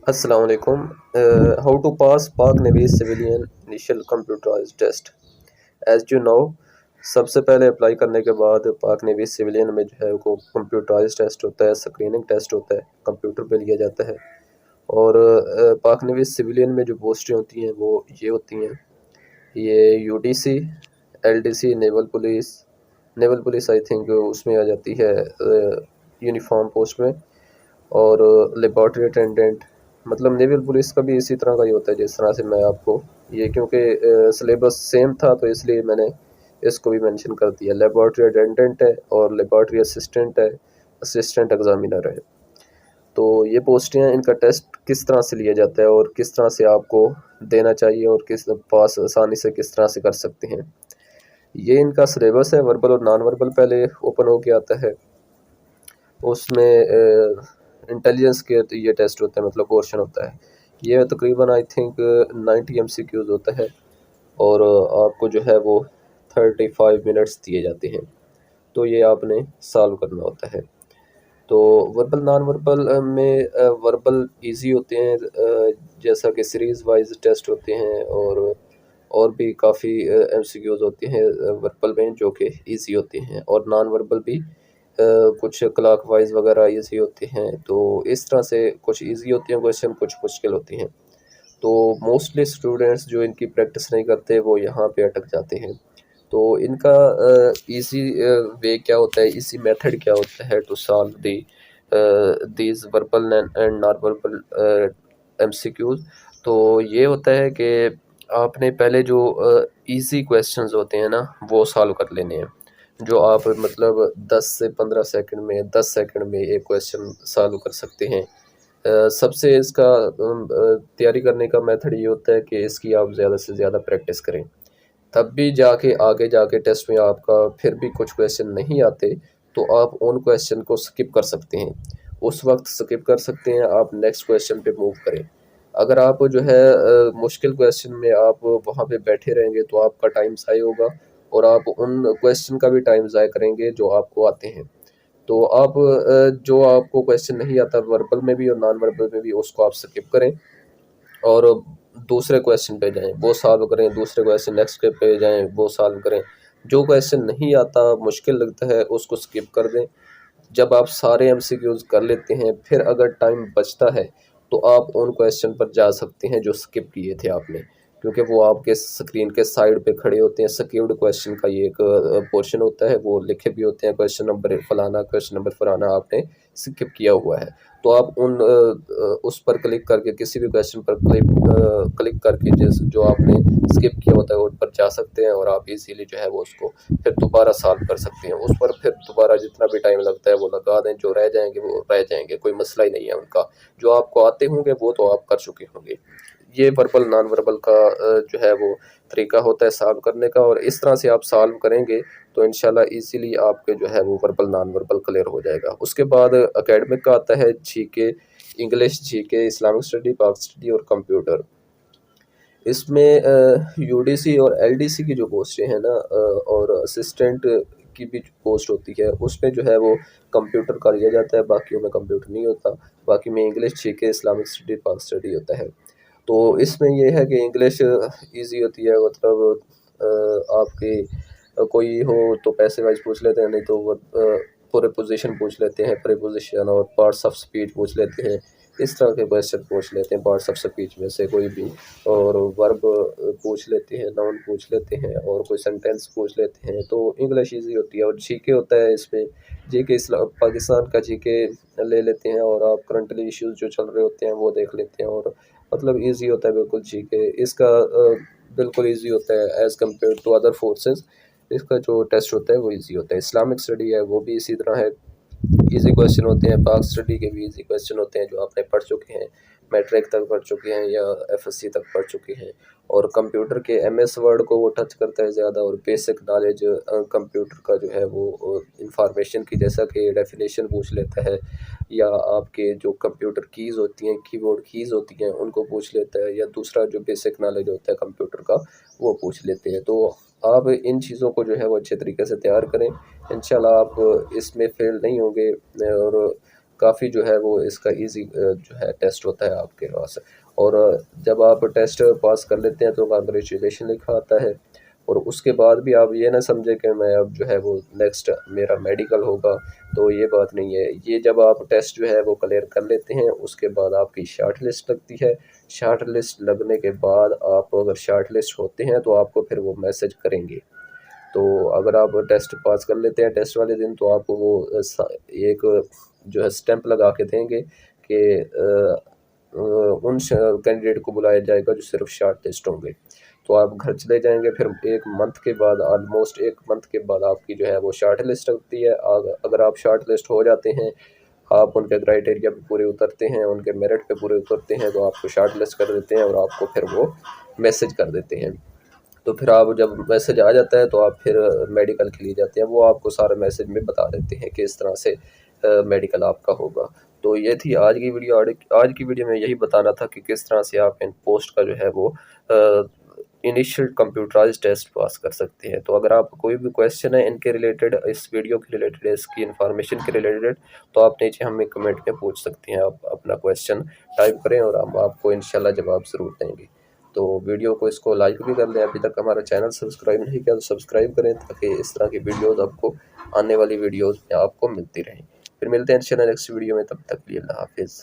अस्सलाम वालेकुम। How to pass Pak navy civilian initial computerised test. As you know, सबसे पहले अप्लाई करने के बाद पाक नेवी सिविलियन में जो है वो कंप्यूटराइज्ड टेस्ट होता है, स्क्रीनिंग टेस्ट होता है, कंप्यूटर पे लिया जाता है। और पाक नेवी सिविलियन में जो पोस्टें होती हैं वो ये होती हैं, ये UDC, LDC, naval police I think उसमें आ जाती है यूनिफॉर्म पोस्ट में। और लेबॉर्ट्री अटेंडेंट, मतलब नेवल पुलिस का भी इसी तरह का ही होता है जिस तरह से मैं आपको ये, क्योंकि सिलेबस सेम था तो इसलिए मैंने इसको भी मेंशन कर दिया। लेबॉर्ट्री अटेंडेंट है और लेबॉर्ट्री असिस्टेंट है, असिस्टेंट एग्जामिनर है। तो ये पोस्टें हैं, इनका टेस्ट किस तरह से लिया जाता है और किस तरह से आपको देना चाहिए और किस पास आसानी से किस तरह से कर सकते हैं, ये इनका सिलेबस है। वर्बल और नॉन वर्बल पहले ओपन होके आता है, उसमें इंटेलिजेंस के तो ये टेस्ट होता है, मतलब पोर्शन होता है। ये तकरीबन आई थिंक 90 MCQs होता है और आपको जो है वो 35 मिनट्स दिए जाते हैं, तो ये आपने सॉल्व करना होता है। तो वर्बल नॉन वर्बल में वर्बल इजी होते हैं, जैसा कि सीरीज़ वाइज टेस्ट होते हैं और भी काफ़ी MCQs होते हैं वर्बल में जो कि इजी होते हैं, और नॉन वर्बल भी कुछ क्लॉक वाइज वगैरह इजी होते हैं। तो इस तरह से कुछ इजी होते हैं क्वेश्चन, कुछ मुश्किल होती हैं। तो मोस्टली स्टूडेंट्स जो इनकी प्रैक्टिस नहीं करते वो यहाँ पे अटक जाते हैं। तो इनका इजी वे क्या होता है, इसी मेथड क्या होता है to solve the these verbal and non verbal MCQs। तो ये होता है कि आपने पहले जो इजी क्वेश्चंस होते हैं ना वो सॉल्व कर लेने हैं, जो आप मतलब 10 से 15 सेकंड में, 10 सेकंड में एक क्वेश्चन सॉल्व कर सकते हैं। सबसे इसका तैयारी करने का मेथड ये होता है कि इसकी आप ज़्यादा से ज़्यादा प्रैक्टिस करें, तब भी जाके आगे जाके टेस्ट में आपका फिर भी कुछ क्वेश्चन नहीं आते तो आप उन क्वेश्चन को स्किप कर सकते हैं, उस वक्त स्किप कर सकते हैं, आप नेक्स्ट क्वेश्चन पे मूव करें। अगर आप जो है मुश्किल क्वेश्चन में आप वहाँ पे बैठे रहेंगे तो आपका टाइम ज़ाया होगा और आप उन क्वेश्चन का भी टाइम ज़ाया करेंगे जो आपको आते हैं। तो आप जो आपको क्वेश्चन नहीं आता वर्बल में भी और नॉन वर्बल में भी, उसको आप स्किप करें और दूसरे क्वेश्चन पे जाएँ, वो सॉल्व करें, दूसरे क्वेश्चन नेक्स्ट स्टेप पे जाएँ, वो सॉल्व करें। जो क्वेश्चन नहीं आता, मुश्किल लगता है, उसको स्किप कर दें। जब आप सारे MCQs कर लेते हैं, फिर अगर टाइम बचता है, तो आप उन क्वेश्चन पर जा सकते हैं जो स्किप किए थे आपने, क्योंकि वो आपके स्क्रीन के साइड पे खड़े होते हैं। स्किप्ड क्वेश्चन का ये एक पोर्शन होता है, वो लिखे भी होते हैं, क्वेश्चन नंबर फलाना, क्वेश्चन नंबर फलाना आपने स्किप किया हुआ है। तो आप उस पर क्लिक करके, किसी भी क्वेश्चन पर क्लिक करके जिस जो आपने स्किप किया होता है उन पर जा सकते हैं और आप इजीली जो है वो उसको फिर दोबारा सॉल्व कर सकते हैं। उस पर फिर दोबारा जितना भी टाइम लगता है वो लगा दें, जो रह जाएंगे वो रह जाएंगे, कोई मसला ही नहीं है उनका। जो आपको आते होंगे वो तो आप कर चुके होंगे। ये वर्बल नॉन वर्बल का जो है वो तरीका होता है सॉल्व करने का, और इस तरह से आप सॉल्व करेंगे तो इंशाल्लाह इजीली आपके जो है वो वर्बल नॉन वर्बल क्लियर हो जाएगा। उसके बाद एकेडमिक का आता है GK, English, GK, Islamic study, पाक स्टडी और कंप्यूटर। इसमें यूडीसी और एलडीसी की जो पोस्टें हैं ना, और असिस्टेंट की भी पोस्ट होती है, उसमें जो है वो कंप्यूटर का लिया जाता है, बाकियों में कंप्यूटर नहीं होता। बाकी में इंग्लिश, GK, इस्लामिक स्टडी, पाक स्टडी होता है। तो इसमें ये है कि इंग्लिश ईज़ी होती है, मतलब आपकी कोई हो तो पैसे वाइज पूछ लेते हैं, नहीं तो वो पूरे पोजीशन पूछ लेते हैं, प्रीपोजिशन और पार्ट्स ऑफ स्पीच पूछ लेते हैं। इस तरह के क्वेश्चन पूछ लेते हैं पार्ट्स ऑफ स्पीच में से कोई भी, और वर्ब पूछ लेते हैं, नाउन पूछ लेते हैं और कोई सेंटेंस पूछ लेते हैं। तो इंग्लिश ईज़ी होती है। और GK होता है, इसमें GK पाकिस्तान का GK ले लेते हैं और आप करंटली इश्यूज़ जो चल रहे होते हैं वो देख लेते हैं, और मतलब ईज़ी होता है बिल्कुल GK। इसका बिल्कुल ईज़ी होता है as compare to other forces. इसका जो टेस्ट होता है वो ईज़ी होता है। इस्लामिक स्टडी है वो भी इसी तरह है, ईज़ी क्वेश्चन होते हैं। पाक स्टडी के भी ईज़ी क्वेश्चन होते हैं जो आपने पढ़ चुके हैं, मैट्रिक तक पढ़ चुके हैं या FSC तक पढ़ चुके हैं। और कंप्यूटर के MS वर्ड को वो टच करता है ज़्यादा, और बेसिक नॉलेज कंप्यूटर का जो है वो इंफॉर्मेशन की, जैसा कि डेफिनेशन पूछ लेता है, या आपके जो कंप्यूटर कीज़ होती हैं, कीबोर्ड कीज़ होती हैं, उनको पूछ लेता है, या दूसरा जो बेसिक नॉलेज होता है कंप्यूटर का वो पूछ लेते हैं। तो आप इन चीज़ों को जो है वो अच्छे तरीके से तैयार करें, इंशाल्लाह आप इसमें फेल नहीं होंगे। और काफ़ी जो है वो इसका ईज़ी जो है टेस्ट होता है आपके पास। और जब आप टेस्ट पास कर लेते हैं तो कांग्रेचुलेशन लिखा आता है। और उसके बाद भी आप ये ना समझें कि मैं अब जो है वो नेक्स्ट मेरा मेडिकल होगा, तो ये बात नहीं है। ये जब आप टेस्ट जो है वो क्लियर कर लेते हैं, उसके बाद आपकी शॉर्ट लिस्ट लगती है। शॉर्ट लिस्ट लगने के बाद आप अगर शॉर्ट लिस्ट होते हैं तो आपको फिर वो मैसेज करेंगे। तो अगर आप टेस्ट पास कर लेते हैं टेस्ट वाले दिन, तो आपको वो एक जो है स्टैंप लगा के देंगे कि उन कैंडिडेट को बुलाया जाएगा जो सिर्फ शॉर्ट लिस्ट होंगे। तो आप घर चले जाएंगे, फिर 1 मंथ के बाद, ऑलमोस्ट 1 मंथ के बाद आपकी जो है वो शॉर्ट लिस्ट होती है। अगर आप शॉर्ट लिस्ट हो जाते हैं, आप उनके क्राइटेरिया पे पूरे उतरते हैं, उनके मेरिट पे पूरे उतरते हैं, तो आपको शॉर्ट लिस्ट कर देते हैं और आपको फिर वो मैसेज कर देते हैं। तो फिर आप जब मैसेज आ जाता है तो आप फिर मेडिकल के लिए जाते हैं। वो आपको सारे मैसेज में बता देते हैं कि इस तरह से मेडिकल आपका होगा। तो ये थी आज की वीडियो। आज की वीडियो में यही बताना था कि किस तरह से आप इन पोस्ट का जो है वो इनिशियल कंप्यूटराइज्ड टेस्ट पास कर सकते हैं। तो अगर आपको कोई भी क्वेश्चन है इनके रिलेटेड, इस वीडियो के रिलेटेड, इसकी इन्फॉर्मेशन के रिलेटेड, तो आप नीचे हमें कमेंट में पूछ सकते हैं। आप अपना क्वेश्चन टाइप करें और हम आपको इंशाल्लाह जवाब ज़रूर देंगे। तो वीडियो को इसको लाइक भी कर लें। अभी तक हमारा चैनल सब्सक्राइब नहीं किया तो सब्सक्राइब करें, ताकि इस तरह की वीडियोज़ आपको आने वाली वीडियोज़ में आपको मिलती रहें। फिर मिलते हैं इंशाल्लाह नेक्स्ट वीडियो में, तब तक के लिए अल्लाह हाफ़िज़।